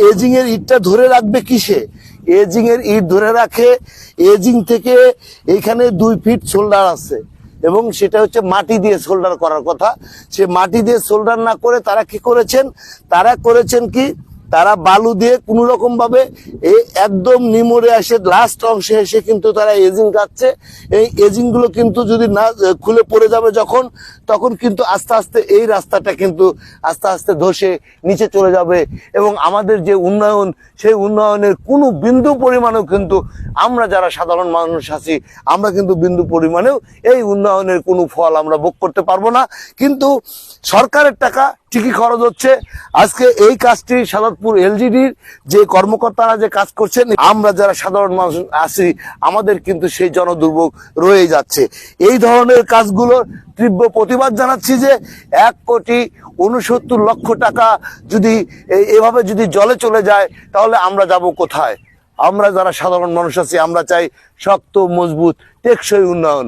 Ageing এর ইটটা ধরে রাখবে কিসে? এজিং এর ইট ধরে রাখে এজিং থেকে এইখানে 2 ফিট শোল্ডার আছে এবং সেটা হচ্ছে মাটি দিয়ে শোল্ডার করার কথা। সে মাটি দিয়ে শোল্ডার না করে তারা কি করেছেন, তারা বালু দিয়ে কোন রকম ভাবে এই একদম নিমরে আসে লাস্ট অংশে এসে কিন্তু তারা এজিং কাটছে। এই এজিং গুলো কিন্তু যদি না খুলে পড়ে যাবে তখন কিন্তু আস্তে আস্তে এই রাস্তাটা কিন্তু আস্তে আস্তে ধসে নিচে চলে যাবে এবং আমাদের যে উন্নয়ন, সেই উন্নয়নের কোনো বিন্দু পরিমাণেও কিন্তু আমরা যারা সাধারণ মানুষ আছি আমরা কিন্তু বিন্দু পরিমাণেও এই উন্নয়নের কোনো ফল আমরা ভোগ করতে পারবো না। কিন্তু সরকারের টাকা ঠিকই খরচ হচ্ছে। আজকে এই কাজটি সাদতপুর এলজিডির যে কর্মকর্তারা যে কাজ করছেন, আমরা যারা সাধারণ মানুষ আছি আমাদের কিন্তু সেই জনদুর্ভোগ রয়ে যাচ্ছে। এই ধরনের কাজগুলোর তীব্র প্রতিবাদ জানাচ্ছি যে 1,69,00,000 টাকা যদি এভাবে যদি জলে চলে যায় তাহলে আমরা যাব কোথায়? আমরা যারা সাধারণ মানুষ আছি আমরা চাই শক্ত, মজবুত, টেকসই উন্নয়ন।